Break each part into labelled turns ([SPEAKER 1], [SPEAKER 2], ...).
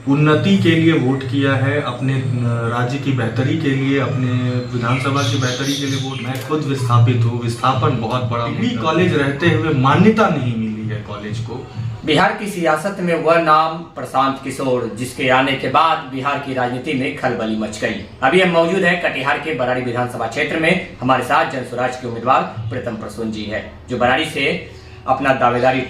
[SPEAKER 1] उन्नति के लिए वोट किया है, अपने राज्य की बेहतरी के लिए, अपने विधानसभा की बेहतरी के लिए वोट। मैं खुद विस्थापित हूँ, विस्थापन बहुत बड़ा। डिग्री कॉलेज रहते हुए मान्यता नहीं मिली है कॉलेज को।
[SPEAKER 2] बिहार की सियासत में वह नाम प्रशांत किशोर, जिसके आने के बाद बिहार की राजनीति में खलबली मच गई। अभी हम मौजूद हैं कटिहार के बराड़ी विधानसभा क्षेत्र में। हमारे साथ जनसुराज के उम्मीदवार प्रीतम प्रसून जी है, जो बराड़ी से अपना दावेदारी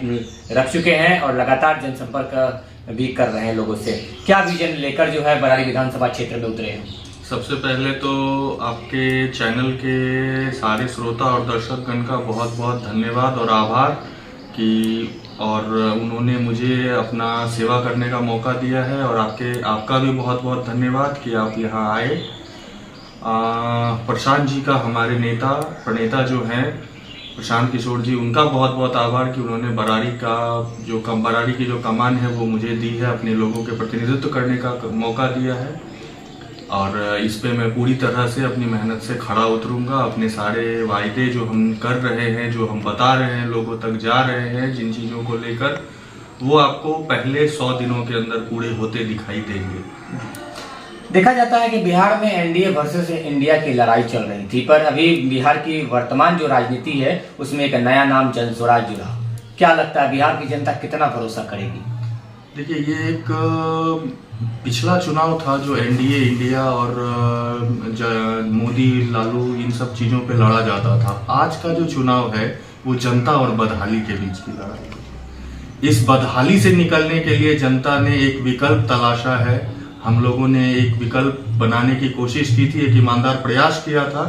[SPEAKER 2] रख चुके हैं और लगातार जनसंपर्क भी कर रहे हैं लोगों से। क्या विजन लेकर जो है बराड़ी विधानसभा क्षेत्र में उतरे हैं?
[SPEAKER 1] सबसे पहले तो आपके चैनल के सारे श्रोता और दर्शकगण का बहुत बहुत धन्यवाद और आभार कि उन्होंने मुझे अपना सेवा करने का मौका दिया है, और आपका भी बहुत बहुत धन्यवाद कि आप यहाँ आए। प्रशांत जी का, हमारे नेता प्रणेता जो हैं प्रशांत किशोर जी, उनका बहुत बहुत आभार कि उन्होंने बराड़ी की जो कमान है वो मुझे दी है, अपने लोगों के प्रतिनिधित्व करने का मौका दिया है। और इस पे मैं पूरी तरह से अपनी मेहनत से खड़ा उतरूंगा। अपने सारे वायदे जो हम कर रहे हैं, जो हम बता रहे हैं, लोगों तक जा रहे हैं जिन चीज़ों को लेकर, वो आपको पहले 100 दिनों के अंदर पूरे होते दिखाई देंगे।
[SPEAKER 2] देखा जाता है कि बिहार में एनडीए वर्सेस इंडिया की लड़ाई चल रही थी, पर अभी बिहार की वर्तमान जो राजनीति है उसमें एक नया नाम जनसुराज जुड़ा। क्या लगता है बिहार की जनता कितना भरोसा करेगी?
[SPEAKER 1] देखिए, ये एक पिछला चुनाव था जो एनडीए, इंडिया और मोदी, लालू, इन सब चीज़ों पे लड़ा जाता था। आज का जो चुनाव है वो जनता और बदहाली के बीच की लड़ाई है। इस बदहाली से निकलने के लिए जनता ने एक विकल्प तलाशा है। हम लोगों ने एक विकल्प बनाने की कोशिश की थी, एक ईमानदार प्रयास किया था,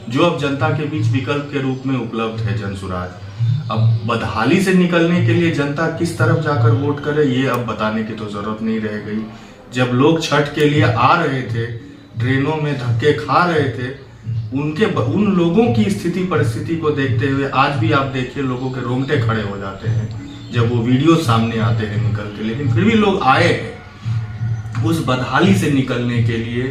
[SPEAKER 1] जो अब जनता के बीच विकल्प के रूप में उपलब्ध है, जनसुराज। अब बदहाली से निकलने के लिए जनता किस तरफ जाकर वोट करे, ये अब बताने की तो जरूरत नहीं रह गई। जब लोग छठ के लिए आ रहे थे, ट्रेनों में धक्के खा रहे थे, उन लोगों की स्थिति परिस्थिति को देखते हुए आज भी आप देखिए लोगों के रोंगटे खड़े हो जाते हैं जब वो वीडियो सामने आते हैं निकल के। लेकिन फिर भी लोग आए हैं। उस बदहाली से निकलने के लिए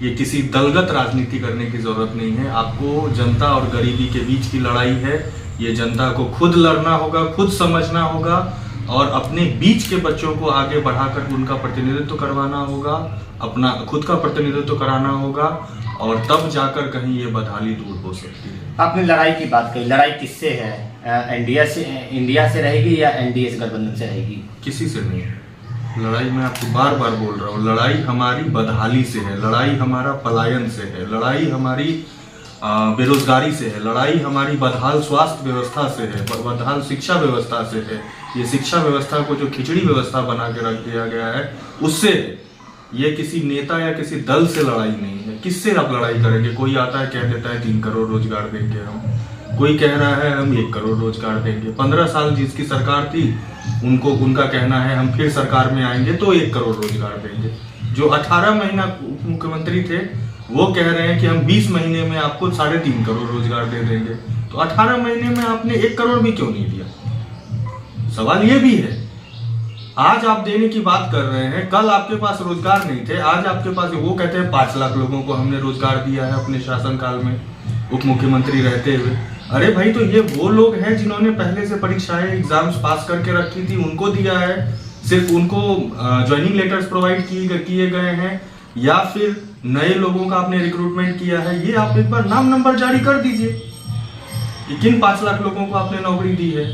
[SPEAKER 1] ये किसी दलगत राजनीति करने की जरूरत नहीं है। आपको जनता और गरीबी के बीच की लड़ाई है। ये जनता को खुद लड़ना होगा, खुद समझना होगा, और अपने बीच के बच्चों को आगे बढ़ाकर उनका प्रतिनिधित्व करवाना होगा, अपना खुद का प्रतिनिधित्व कराना होगा, और तब जाकर कहीं ये बदहाली दूर हो सकती है।
[SPEAKER 2] आपने लड़ाई की बात कही, लड़ाई किससे है? इंडिया से रहेगी या एनडीए गठबंधन से रहेगी?
[SPEAKER 1] किसी से नहीं है लड़ाई। मैं आपको बार बार बोल रहा हूँ, लड़ाई हमारी बदहाली से है, लड़ाई हमारा पलायन से है, लड़ाई हमारी बेरोजगारी से है, लड़ाई हमारी बदहाल स्वास्थ्य व्यवस्था से है, बदहाल शिक्षा व्यवस्था से है। ये शिक्षा व्यवस्था को जो खिचड़ी व्यवस्था बना के रख दिया गया है उससे है। ये किसी नेता या किसी दल से लड़ाई नहीं है। किससे आप लड़ाई करेंगे? कोई आता है कह देता है 3 करोड़ रोजगार देंगे हम, कोई कह रहा है हम 1 करोड़ रोजगार देंगे। 15 साल जिसकी सरकार थी उनका कहना है हम फिर सरकार में आएंगे तो 1 करोड़ रोजगार देंगे। जो 18 महीना उप मुख्यमंत्री थे वो कह रहे हैं कि हम 20 महीने में आपको 3.5 करोड़ रोजगार दे देंगे। तो 18 महीने में आपने 1 करोड़ भी क्यों नहीं दिया? सवाल ये भी है। आज आप देने की बात कर रहे हैं, कल आपके पास रोजगार नहीं थे, आज आपके पास, वो कहते हैं 5 लाख लोगों को हमने रोजगार दिया है अपने शासनकाल में उप मुख्यमंत्री रहते हुए। अरे भाई, तो ये वो लोग हैं जिन्होंने पहले से परीक्षाएं, एग्जाम्स पास करके रखी थी, उनको दिया है? सिर्फ उनको ज्वाइनिंग लेटर्स प्रोवाइड किए गए हैं, या फिर नए लोगों का आपने रिक्रूटमेंट किया है? ये आप एक बार नाम नंबर जारी कर दीजिए कि किन 5 लाख लोगों को आपने नौकरी दी है,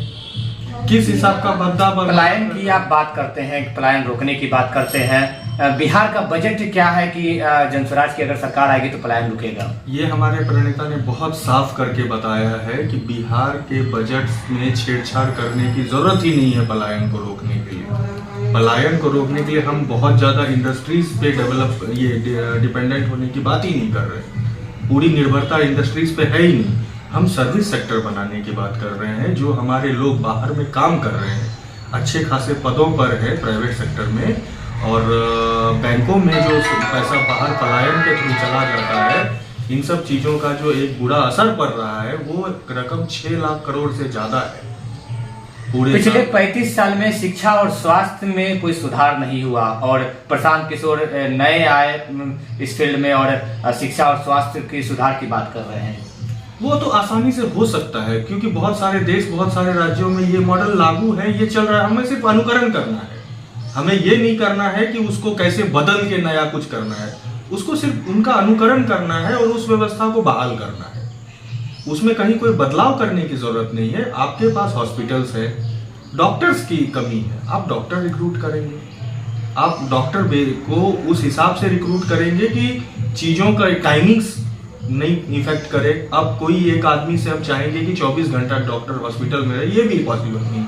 [SPEAKER 1] किस हिसाब का भत्ता।
[SPEAKER 2] पलायन की आप बात करते हैं, पलायन रोकने की बात करते हैं। बिहार का बजट क्या है कि जनसुराज की अगर सरकार आएगी तो पलायन रुकेगा?
[SPEAKER 1] ये हमारे प्रणेता ने बहुत साफ करके बताया है कि बिहार के बजट में छेड़छाड़ करने की जरूरत ही नहीं है पलायन को रोकने के लिए। पलायन को रोकने के लिए हम बहुत ज्यादा इंडस्ट्रीज पे डिपेंडेंट होने की बात ही नहीं कर रहे। पूरी निर्भरता इंडस्ट्रीज पे है ही नहीं। हम सर्विस सेक्टर बनाने की बात कर रहे हैं, जो हमारे लोग बाहर में काम कर रहे हैं, अच्छे खासे पदों पर है प्राइवेट सेक्टर में, और बैंकों में जो पैसा बाहर पलायन के थ्रू चला जाता है, इन सब चीजों का जो एक बुरा असर पड़ रहा है वो रकम 6 लाख करोड़ से ज्यादा है।
[SPEAKER 2] पिछले 35 साल में शिक्षा और स्वास्थ्य में कोई सुधार नहीं हुआ, और प्रशांत किशोर नए आए इस फील्ड में और शिक्षा और स्वास्थ्य की सुधार की बात कर रहे हैं।
[SPEAKER 1] वो तो आसानी से हो सकता है, क्योंकि बहुत सारे देश, बहुत सारे राज्यों में ये मॉडल लागू है, ये चल रहा है। हमें सिर्फ अनुकरण करना है। हमें ये नहीं करना है कि उसको कैसे बदल के नया कुछ करना है, उसको सिर्फ उनका अनुकरण करना है और उस व्यवस्था को बहाल करना है। उसमें कहीं कोई बदलाव करने की जरूरत नहीं है। आपके पास हॉस्पिटल्स है, डॉक्टर्स की कमी है, आप डॉक्टर रिक्रूट करेंगे, आप डॉक्टर को उस हिसाब से रिक्रूट करेंगे कि चीज़ों का टाइमिंग्स नहीं इफेक्ट करे। अब कोई एक आदमी से हम चाहेंगे कि 24 घंटा डॉक्टर हॉस्पिटल में रहे, ये भी पॉसिबल नहीं।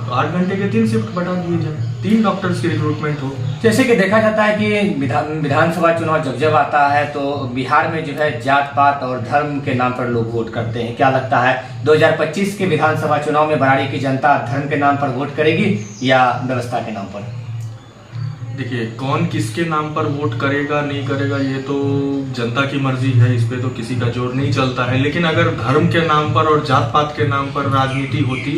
[SPEAKER 1] तो 8 घंटे के 3 शिफ्ट बढ़ा दिए जाए, 3 डॉक्टर्स की रिक्रूटमेंट हो।
[SPEAKER 2] जैसे कि देखा जाता है कि विधानसभा चुनाव जब जब आता है तो बिहार में जो है जात पात और धर्म के नाम पर लोग वोट करते हैं। क्या लगता है 2025 के विधानसभा चुनाव में बराड़ी की जनता धर्म के नाम पर वोट करेगी या व्यवस्था के नाम पर?
[SPEAKER 1] देखिए, कौन किसके नाम पर वोट करेगा नहीं करेगा ये तो जनता की मर्जी है, इस पे तो किसी का जोर नहीं चलता है। लेकिन अगर धर्म के नाम पर और जात पात के नाम पर राजनीति होती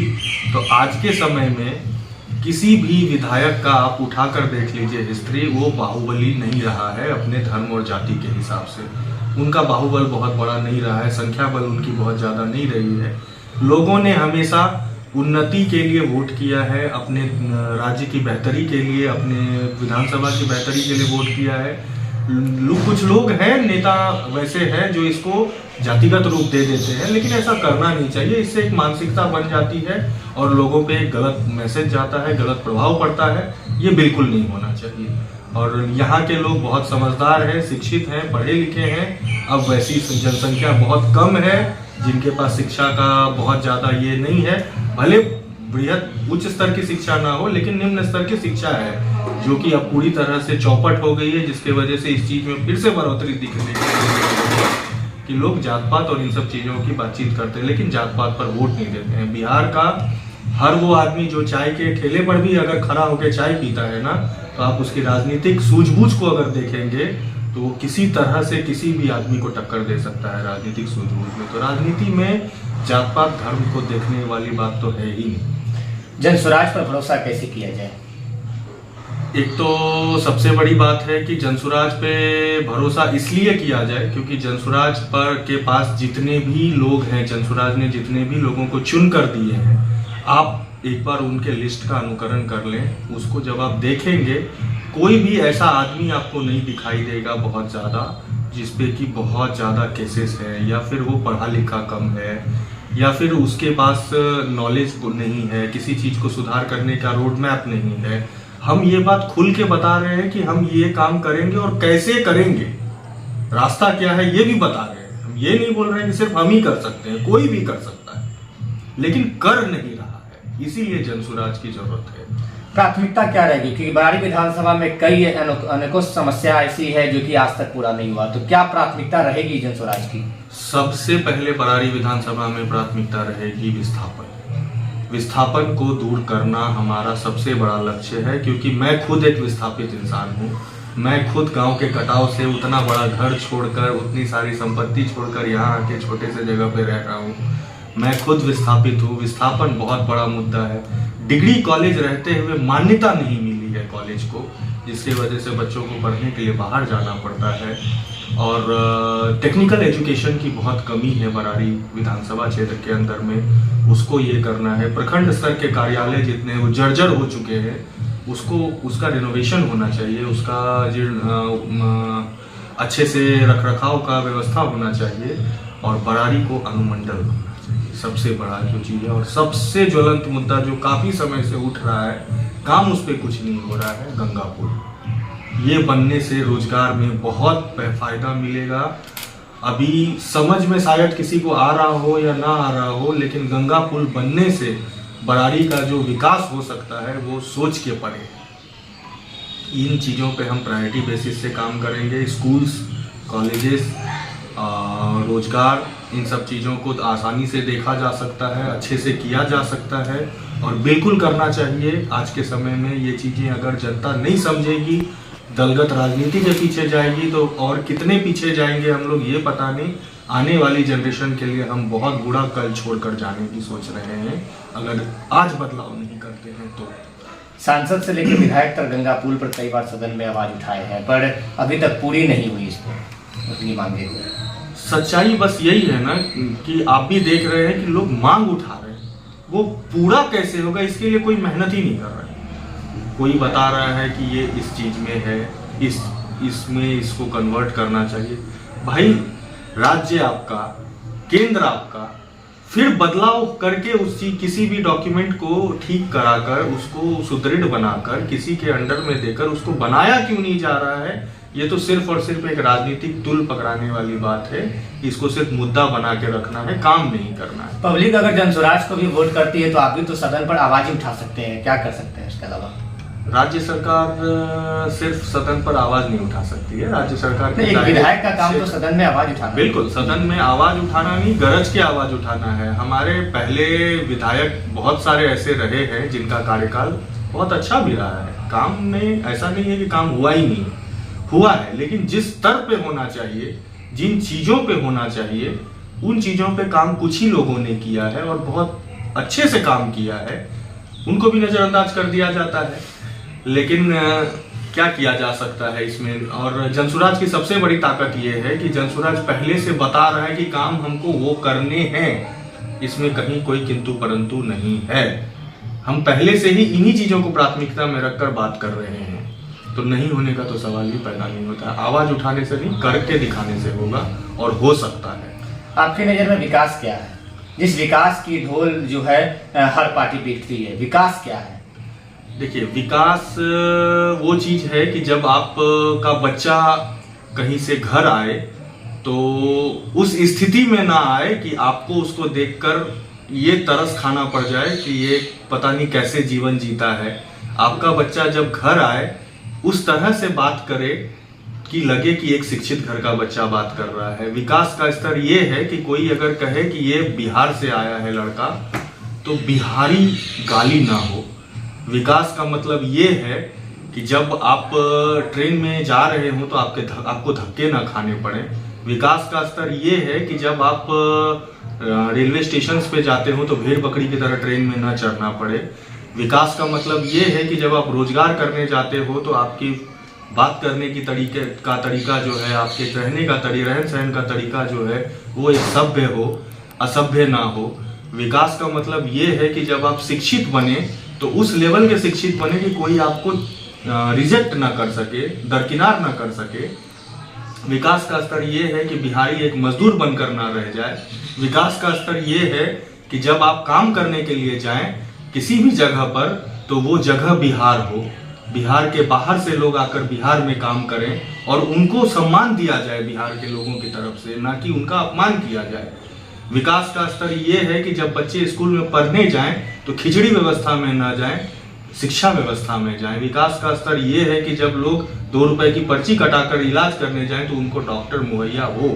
[SPEAKER 1] तो आज के समय में किसी भी विधायक का आप उठाकर देख लीजिए हिस्ट्री, वो बाहुबली नहीं रहा है अपने धर्म और जाति के हिसाब से। उनका बाहुबल बहुत बड़ा नहीं रहा है, संख्या बल उनकी बहुत ज़्यादा नहीं रही है। लोगों ने हमेशा उन्नति के लिए वोट किया है, अपने राज्य की बेहतरी के लिए, अपने विधानसभा की बेहतरी के लिए वोट किया है। कुछ लोग हैं, नेता वैसे हैं जो इसको जातिगत रूप दे देते हैं, लेकिन ऐसा करना नहीं चाहिए। इससे एक मानसिकता बन जाती है और लोगों पे एक गलत मैसेज जाता है, गलत प्रभाव पड़ता है। ये बिल्कुल नहीं होना चाहिए। और यहाँ के लोग बहुत समझदार हैं, शिक्षित हैं, पढ़े लिखे हैं। अब वैसी जनसंख्या बहुत कम है जिनके पास शिक्षा का बहुत ज़्यादा ये नहीं है। भले बृहद उच्च स्तर की शिक्षा ना हो, लेकिन निम्न स्तर की शिक्षा है जो कि अब पूरी तरह से चौपट हो गई है, जिसके वजह से इस चीज़ में फिर से बढ़ोतरी दिख रही है कि लोग जात पात और इन सब चीज़ों की बातचीत करते हैं लेकिन जात पात पर वोट नहीं देते हैं। बिहार का हर वो आदमी जो चाय के ठेले पर भी अगर खड़ा होकर चाय पीता है ना, तो आप उसकी राजनीतिक सूझबूझ को अगर देखेंगे तो वो किसी तरह से किसी भी आदमी को टक्कर दे सकता है राजनीतिक सूझबूझ में। तो राजनीति में जात पात धर्म को देखने वाली बात तो है ही नहीं।
[SPEAKER 2] जन स्वराज पर भरोसा कैसे किया जाए?
[SPEAKER 1] एक तो सबसे बड़ी बात है कि जनसुराज पे भरोसा इसलिए किया जाए क्योंकि जनसुराज पर के पास जितने भी लोग हैं, जनसुराज ने जितने भी लोगों को चुन कर दिए हैं, आप एक बार उनके लिस्ट का अनुकरण कर लें। उसको जब आप देखेंगे, कोई भी ऐसा आदमी आपको नहीं दिखाई देगा बहुत ज़्यादा जिसपे कि बहुत ज़्यादा केसेस हैं, या फिर वो पढ़ा लिखा कम है, या फिर उसके पास नॉलेज नहीं है, किसी चीज़ को सुधार करने का रोड मैप नहीं है। हम ये बात खुल के बता रहे हैं कि हम ये काम करेंगे और कैसे करेंगे, रास्ता क्या है ये भी बता रहे हैं। हम ये नहीं बोल रहे हैं कि सिर्फ हम ही कर सकते हैं, कोई भी कर सकता है, लेकिन कर नहीं रहा है, इसीलिए जनसुराज की जरूरत है।
[SPEAKER 2] प्राथमिकता क्या रहेगी? क्योंकि बराड़ी विधानसभा में कई अनेकों समस्या ऐसी है जो कि आज तक पूरा नहीं हुआ, तो क्या प्राथमिकता रहेगी जनसुराज की?
[SPEAKER 1] सबसे पहले बराड़ी विधानसभा में प्राथमिकता रहेगी विस्थापन। विस्थापन को दूर करना हमारा सबसे बड़ा लक्ष्य है, क्योंकि मैं खुद एक विस्थापित इंसान हूँ। मैं खुद गांव के कटाव से उतना बड़ा घर छोड़कर, उतनी सारी संपत्ति छोड़कर यहाँ आके छोटे से जगह पे रह रहा हूँ। मैं खुद विस्थापित हूँ। विस्थापन बहुत बड़ा मुद्दा है। डिग्री कॉलेज रहते हुए मान्यता नहीं मिली है कॉलेज को, जिसकी वजह से बच्चों को पढ़ने के लिए बाहर जाना पड़ता है। और टेक्निकल एजुकेशन की बहुत कमी है बराड़ी विधानसभा क्षेत्र के अंदर में, उसको ये करना है। प्रखंड स्तर के कार्यालय जितने वो जर्जर हो चुके हैं, उसका रिनोवेशन होना चाहिए, उसका अच्छे से रखरखाव का व्यवस्था होना चाहिए, और बराड़ी को अनुमंडल बनना चाहिए। सबसे बड़ा जो चीज़ है और सबसे ज्वलंत मुद्दा जो काफ़ी समय से उठ रहा है, काम उस पर कुछ नहीं हो रहा है, गंगा पुल। ये बनने से रोजगार में बहुत फायदा मिलेगा। अभी समझ में शायद किसी को आ रहा हो या ना आ रहा हो, लेकिन गंगा पुल बनने से बराड़ी का जो विकास हो सकता है वो सोच के परे। इन चीज़ों पे हम प्रायोरिटी बेसिस से काम करेंगे। स्कूल्स, कॉलेजेस, रोजगार, इन सब चीज़ों को आसानी से देखा जा सकता है, अच्छे से किया जा सकता है, और बिल्कुल करना चाहिए। आज के समय में ये चीज़ें अगर जनता नहीं समझेगी, दलगत राजनीति के पीछे जाएगी, तो और कितने पीछे जाएंगे हम लोग ये पता नहीं। आने वाली जनरेशन के लिए हम बहुत बुरा कल छोड़कर जाने की सोच रहे हैं अगर आज बदलाव नहीं करते हैं तो।
[SPEAKER 2] सांसद से लेकर विधायक तक गंगा पुल पर कई बार सदन में आवाज उठाए हैं, पर अभी तक पूरी नहीं हुई इस पर उतनी मांगे हुए।
[SPEAKER 1] सच्चाई बस यही है ना कि आप भी देख रहे हैं कि लोग मांग उठा रहे हैं, वो पूरा कैसे होगा इसके लिए कोई मेहनत ही नहीं कर रहा है। कोई बता रहा है कि ये इस चीज में है, इसमें इसको कन्वर्ट करना चाहिए। भाई राज्य आपका, केंद्र आपका, फिर बदलाव करके उसी किसी भी डॉक्यूमेंट को ठीक कराकर, उसको सुदृढ़ बनाकर किसी के अंडर में देकर उसको बनाया क्यों नहीं जा रहा है? ये तो सिर्फ और सिर्फ एक राजनीतिक टूल पकड़ाने वाली बात है। इसको सिर्फ मुद्दा बना के रखना है, काम नहीं करना है।
[SPEAKER 2] पब्लिक अगर जनसुराज को भी वोट करती है तो आप भी तो सदन पर आवाज उठा सकते हैं, क्या कर सकते हैं इसके अलावा?
[SPEAKER 1] राज्य सरकार सिर्फ सदन पर आवाज नहीं उठा सकती है। राज्य सरकार
[SPEAKER 2] एक विधायक का काम तो सदन में आवाज उठाना।
[SPEAKER 1] बिल्कुल, सदन में आवाज उठाना नहीं, गरज के आवाज उठाना है। हमारे पहले विधायक बहुत सारे ऐसे रहे हैं जिनका कार्यकाल बहुत अच्छा भी रहा है। काम में ऐसा नहीं है कि काम हुआ ही नहीं, हुआ है, लेकिन जिस स्तर पे होना चाहिए, जिन चीजों पे होना चाहिए, उन चीजों पे काम कुछ ही लोगों ने किया है और बहुत अच्छे से काम किया है। उनको भी नजरअंदाज कर दिया जाता है, लेकिन क्या किया जा सकता है इसमें? और जनसुराज की सबसे बड़ी ताकत यह है कि जनसुराज पहले से बता रहा है कि काम हमको वो करने हैं, इसमें कहीं कोई किंतु परंतु नहीं है। हम पहले से ही इन्हीं चीजों को प्राथमिकता में रखकर बात कर रहे हैं, तो नहीं होने का तो सवाल ही पैदा नहीं होता। आवाज उठाने से नहीं, करके दिखाने से होगा और हो सकता है।
[SPEAKER 2] आपकी नजर में विकास क्या है? जिस विकास की ढोल जो है हर पार्टी पीटती है, विकास क्या है?
[SPEAKER 1] देखिए, विकास वो चीज है कि जब आप का बच्चा कहीं से घर आए तो उस स्थिति में ना आए कि आपको उसको देखकर ये तरस खाना पड़ जाए कि ये पता नहीं कैसे जीवन जीता है। आपका बच्चा जब घर आए उस तरह से बात करे कि लगे कि एक शिक्षित घर का बच्चा बात कर रहा है। विकास का स्तर ये है कि कोई अगर कहे कि ये बिहार से आया है लड़का, तो बिहारी गाली ना हो। विकास का मतलब ये है कि जब आप ट्रेन में जा रहे हो तो आपको धक्के ना खाने पड़े। विकास का स्तर ये है कि जब आप रेलवे स्टेशन पे जाते हो तो भेड़ बकरी की तरह ट्रेन में ना चढ़ना पड़े। विकास का मतलब ये है कि जब आप रोजगार करने जाते हो तो आपकी बात करने की तरीका जो है, आपके रहने का रहन सहन का तरीका जो है, वो एक सभ्य हो, असभ्य ना हो। विकास का मतलब ये है कि जब आप शिक्षित बने तो उस लेवल के शिक्षित बने कि कोई आपको रिजेक्ट ना कर सके, दरकिनार ना कर सके। विकास का स्तर ये है कि बिहारी एक मजदूर बनकर ना रह जाए। विकास का स्तर ये है कि जब आप काम करने के लिए जाएं किसी भी जगह पर, तो वो जगह बिहार हो, बिहार के बाहर से लोग आकर बिहार में काम करें और उनको सम्मान दिया जाए बिहार के लोगों की तरफ से, ना कि उनका अपमान किया जाए। विकास का स्तर ये है कि जब बच्चे स्कूल में पढ़ने जाएं तो खिचड़ी व्यवस्था में ना जाएं, शिक्षा व्यवस्था में जाएं। विकास का स्तर ये है कि जब लोग 2 रुपए की पर्ची कटाकर इलाज करने जाएं तो उनको डॉक्टर मुहैया हो,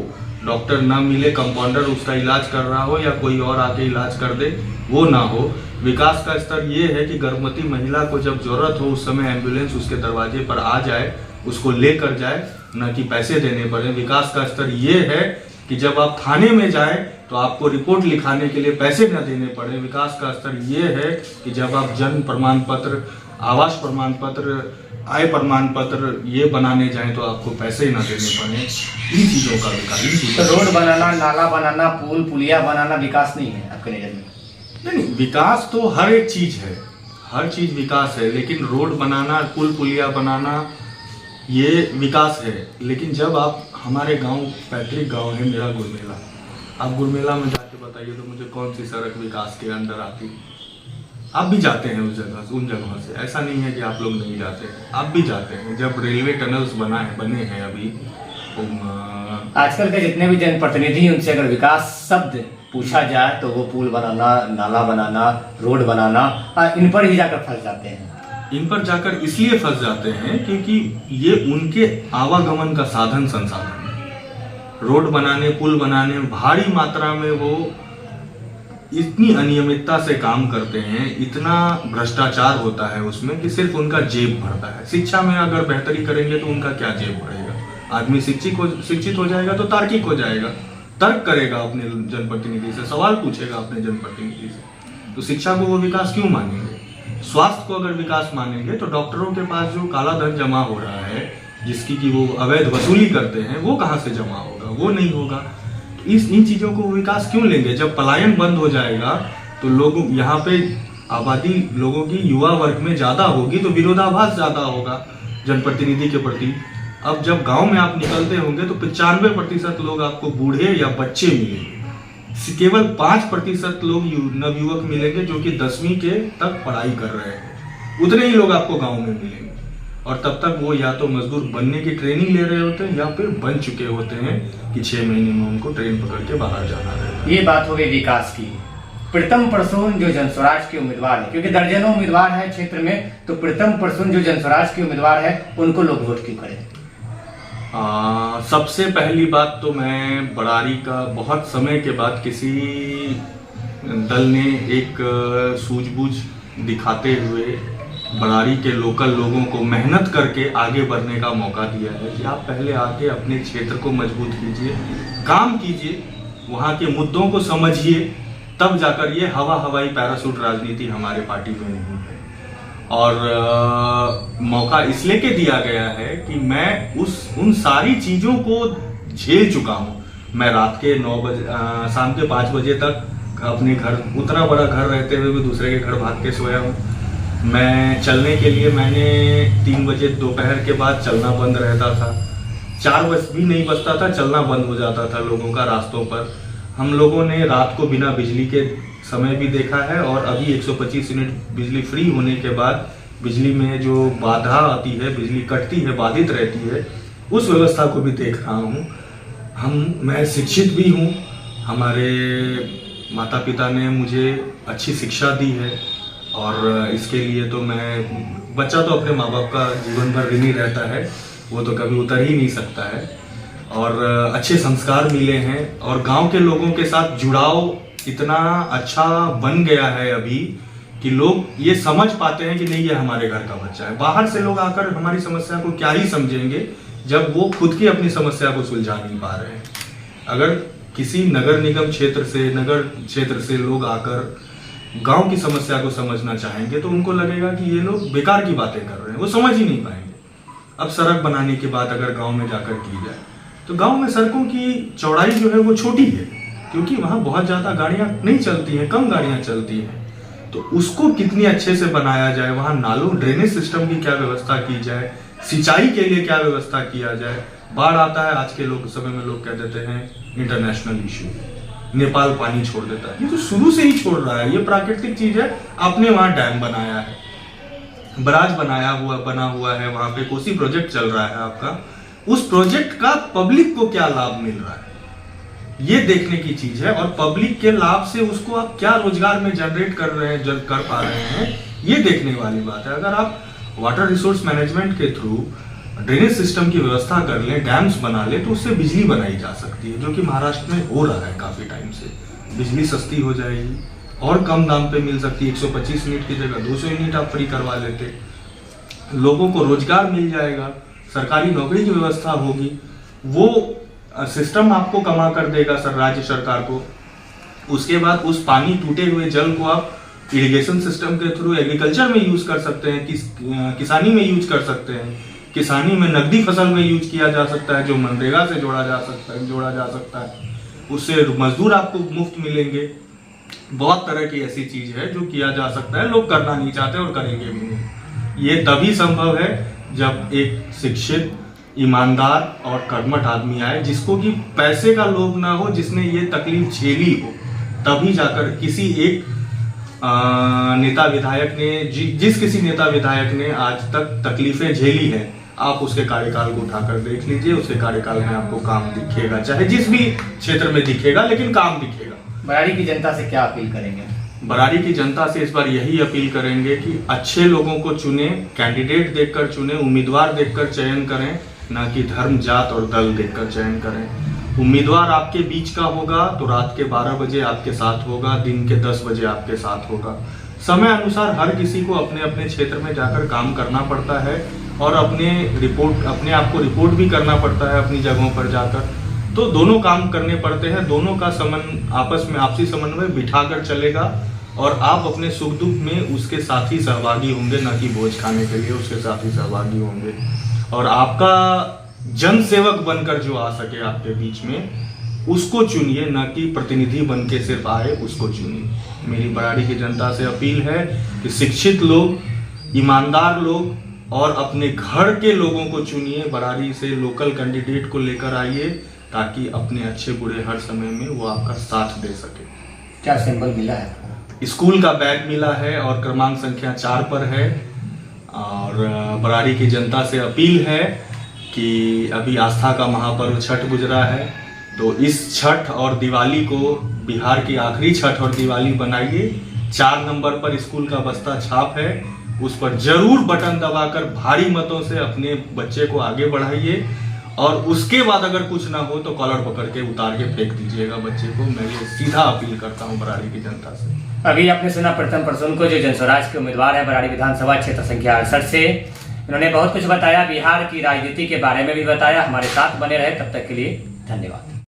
[SPEAKER 1] डॉक्टर ना मिले, कंपाउंडर उसका इलाज कर रहा हो या कोई और आके इलाज कर दे, वो ना हो। विकास का स्तर ये है कि गर्भवती महिला को जब जरूरत हो उस समय एम्बुलेंस उसके दरवाजे पर आ जाए, उसको लेकर जाए, न कि पैसे देने पड़े। विकास का स्तर ये है कि जब आप थाने में जाए तो आपको रिपोर्ट लिखाने के लिए पैसे न देने पड़े। विकास का स्तर ये है कि जब आप जन्म प्रमाण पत्र, आवास प्रमाण पत्र, आय प्रमाण पत्र ये बनाने जाएं तो आपको पैसे ही ना देने पड़े। इन चीजों का विकास।
[SPEAKER 2] तो रोड बनाना, नाला बनाना, पुल पुलिया बनाना विकास नहीं है आपके नजर में?
[SPEAKER 1] नहीं, विकास तो हर एक चीज है, हर चीज विकास है, लेकिन रोड बनाना, पुल पुलिया बनाना ये विकास है। लेकिन जब आप, हमारे गांव, पैतृक गांव है मेरा गुरमेला, आप गुरमेला में जाके बताइए तो मुझे कौन सी सड़क विकास के अंदर आती? आप भी जाते हैं उस जगह, उन जगहों से, ऐसा नहीं है कि आप लोग नहीं जाते हैं, आप भी जाते हैं। जब रेलवे टनल्स बने हैं अभी,
[SPEAKER 2] आजकल के जितने भी जनप्रतिनिधि उनसे अगर विकास शब्द पूछा जाए तो वो पुल बनाना, नाला बनाना, रोड बनाना, इन पर ही जाकर फंस जाते हैं।
[SPEAKER 1] इन पर जाकर इसलिए फंस जाते हैं क्योंकि ये उनके आवागमन का साधन संसाधन है। रोड बनाने, पुल बनाने में भारी मात्रा में वो इतनी अनियमितता से काम करते हैं, इतना भ्रष्टाचार होता है उसमें कि सिर्फ उनका जेब भरता है। शिक्षा में अगर बेहतरी करेंगे तो उनका क्या जेब भरेगा? आदमी शिक्षित हो जाएगा तो तार्किक हो जाएगा, तर्क करेगा अपने जनप्रतिनिधि से, सवाल पूछेगा अपने जनप्रतिनिधि से। तो शिक्षा को वो विकास क्यों मानेंगे? स्वास्थ्य को अगर विकास मानेंगे तो डॉक्टरों के पास जो काला धन जमा हो रहा है, जिसकी कि वो अवैध वसूली करते हैं, वो कहाँ से जमा होगा? वो नहीं होगा। इन चीजों को विकास क्यों लेंगे? जब पलायन बंद हो जाएगा तो लोग यहाँ पे आबादी लोगों की युवा वर्ग में ज़्यादा होगी तो विरोधाभास ज़्यादा होगा जनप्रतिनिधि के प्रति। अब जब गांव में आप निकलते होंगे तो 95% लोग आपको बूढ़े या बच्चे मिलेंगे, केवल 5% लोग नवयुवक मिलेंगे जो कि 10वीं के तक पढ़ाई कर रहे हैं। उतने ही लोग आपको गांव में मिलेंगे और तब तक वो या तो मजदूर बनने की ट्रेनिंग ले रहे होते हैं या फिर बन चुके होते हैं कि 6 महीने में उनको ट्रेन पकड़ के बाहर जाना रहता है।
[SPEAKER 2] ये बात हो गई विकास की। प्रीतम परसोन जो जनस्वराज के उम्मीदवार है, क्योंकि दर्जनों उम्मीदवार है क्षेत्र में, तो प्रीतम परसोन जो जनस्वराज के उम्मीदवार है उनको लोग वोट क्यों करें?
[SPEAKER 1] सबसे पहली बात तो मैं बड़ारी का बहुत समय के बाद किसी दल ने एक सूझबूझ दिखाते हुए बड़ारी के लोकल लोगों को मेहनत करके आगे बढ़ने का मौका दिया है कि आप पहले आके अपने क्षेत्र को मजबूत कीजिए, काम कीजिए, वहाँ के मुद्दों को समझिए, तब जाकर ये हवाई पैराशूट राजनीति हमारे पार्टी में नहीं है। और मौका इसलिए के दिया गया है कि मैं उन सारी चीज़ों को झेल चुका हूँ। मैं रात के 9 बजे शाम के 5 बजे तक अपने घर, उतना बड़ा घर रहते हुए भी दूसरे के घर भाग के सोया हूँ। मैं चलने के लिए मैंने 3 बजे दोपहर के बाद चलना बंद रहता था, 4 बजे भी नहीं बजता था चलना बंद हो जाता था लोगों का रास्तों पर। हम लोगों ने रात को बिना बिजली के समय भी देखा है और अभी 125 यूनिट बिजली फ्री होने के बाद बिजली में जो बाधा आती है, बिजली कटती है, बाधित रहती है, उस व्यवस्था को भी देख रहा हूँ। मैं शिक्षित भी हूँ, हमारे माता पिता ने मुझे अच्छी शिक्षा दी है और इसके लिए तो बच्चा तो अपने माँ बाप का जीवन भर ऋणी रहता है, वो तो कभी उतर ही नहीं सकता है। और अच्छे संस्कार मिले हैं और गांव के लोगों के साथ जुड़ाव इतना अच्छा बन गया है अभी कि लोग ये समझ पाते हैं कि नहीं, ये हमारे घर का बच्चा है। बाहर से लोग आकर हमारी समस्या को क्या ही समझेंगे जब वो खुद की अपनी समस्या को सुलझा नहीं पा रहे हैं। अगर किसी नगर निगम क्षेत्र से लोग आकर गांव की समस्या को समझना चाहेंगे तो उनको लगेगा कि ये लोग बेकार की बातें कर रहे हैं, वो समझ ही नहीं पाएंगे। अब सड़क बनाने की बात अगर गांव में जाकर की जाए तो गांव में सड़कों की चौड़ाई जो है वो छोटी है, क्योंकि वहाँ बहुत ज़्यादा गाड़ियाँ नहीं चलती हैं, कम गाड़ियाँ चलती हैं। तो उसको कितनी अच्छे से बनाया जाए, वहाँ नालों ड्रेनेज सिस्टम की क्या व्यवस्था की जाए, सिंचाई के लिए क्या व्यवस्था किया जाए। बाढ़ आता है, आज के समय में लोग कह देते हैं इंटरनेशनल इशू, नेपाल पानी छोड़ देता है, ये तो शुरू से ही छोड़ रहा है, ये प्राकृतिक चीज है। आपने वहाँ डैम बनाया है, बराज बना हुआ है, वहाँ पे कोसी प्रोजेक्ट चल रहा है आपका, उस प्रोजेक्ट का पब्लिक को क्या लाभ मिल रहा है ये देखने की चीज है। और पब्लिक के लाभ से उसको आप क्या रोजगार में जनरेट कर पा रहे हैं ये देखने वाली बात है। अगर आप वाटर रिसोर्स मैनेजमेंट के थ्रू ड्रेनेज सिस्टम की व्यवस्था कर लें, डैम्स बना ले, तो उससे बिजली बनाई जा सकती है, जो कि महाराष्ट्र में हो रहा है काफी टाइम से। बिजली सस्ती हो जाएगी और कम दाम पे मिल सकती है। 125 यूनिट की जगह 200 यूनिट आप फ्री करवा लेते, लोगों को रोजगार मिल जाएगा, सरकारी नौकरी की व्यवस्था होगी, वो सिस्टम आपको कमा कर देगा राज्य सरकार को। उसके बाद उस पानी टूटे हुए जल को आप इरिगेशन सिस्टम के थ्रू एग्रीकल्चर में यूज कर सकते हैं, किसानी में यूज कर सकते हैं, किसानी में नकदी फसल में यूज किया जा सकता है, जो मनरेगा से जोड़ा जा सकता है, उससे मजदूर आपको मुफ्त मिलेंगे। बहुत तरह की ऐसी चीज है जो किया जा सकता है, लोग करना नहीं चाहते और करेंगे भी नहीं। ये तभी संभव है जब एक शिक्षित, ईमानदार और कर्मठ आदमी आए, जिसको कि पैसे का लोभ ना हो, जिसने ये तकलीफ झेली हो, तभी जाकर किसी एक नेता विधायक ने किसी नेता विधायक ने आज तक तकलीफें झेली हैं, आप उसके कार्यकाल को उठाकर देख लीजिए, उसके कार्यकाल में आपको काम दिखेगा, चाहे जिस भी क्षेत्र में दिखेगा, लेकिन काम दिखेगा।
[SPEAKER 2] बराड़ी की जनता से क्या अपील करेंगे?
[SPEAKER 1] बराड़ी की जनता से इस बार यही अपील करेंगे कि अच्छे लोगों को चुने, कैंडिडेट देखकर चुने, उम्मीदवार देखकर चयन करें, ना कि धर्म, जात और दल देखकर चयन करें। उम्मीदवार आपके बीच का होगा तो रात के 12 बजे आपके साथ होगा, दिन के 10 बजे आपके साथ होगा। समय अनुसार हर किसी को अपने अपने क्षेत्र में जाकर काम करना पड़ता है और अपने आप को रिपोर्ट भी करना पड़ता है अपनी जगहों पर जाकर। तो दोनों काम करने पड़ते हैं, दोनों का आपस में आपसी समन्वय बिठाकर चलेगा और आप अपने सुख दुख में उसके साथ ही सहभागी होंगे, ना कि बोझ खाने के लिए उसके साथ ही सहभागी होंगे। और आपका जन सेवक बनकर जो आ सके आपके बीच में, उसको चुनिए, न कि प्रतिनिधि बन के सिर्फ आए उसको चुनिए। मेरी बराड़ी की जनता से अपील है कि शिक्षित लोग, ईमानदार लोग और अपने घर के लोगों को चुनिए। बराड़ी से लोकल कैंडिडेट को लेकर आइए ताकि अपने अच्छे बुरे हर समय में वो आपका साथ दे सके।
[SPEAKER 2] क्या सिंबल मिला है?
[SPEAKER 1] स्कूल का बैग मिला है और क्रमांक संख्या 4 पर है। और बराड़ी की जनता से अपील है कि अभी आस्था का महापर्व छठ गुजरा है, तो इस छठ और दिवाली को बिहार की आखिरी छठ और दिवाली बनाइए। 4 नंबर पर स्कूल का बस्ता छाप है, उस पर जरूर बटन दबाकर भारी मतों से अपने बच्चे को आगे बढ़ाइए। और उसके बाद अगर कुछ ना हो तो कॉलर पकड़ के उतार के फेंक दीजिएगा बच्चे को। मैं ये सीधा अपील करता हूँ बराड़ी की जनता से।
[SPEAKER 2] अभी आपने सुना प्रथम पर्सन को, जो जनस्वराज के उम्मीदवार है बराड़ी विधानसभा क्षेत्र संख्या 68 से। उन्होंने बहुत कुछ बताया, बिहार की राजनीति के बारे में भी बताया। हमारे साथ बने रहे, तब तक के लिए धन्यवाद।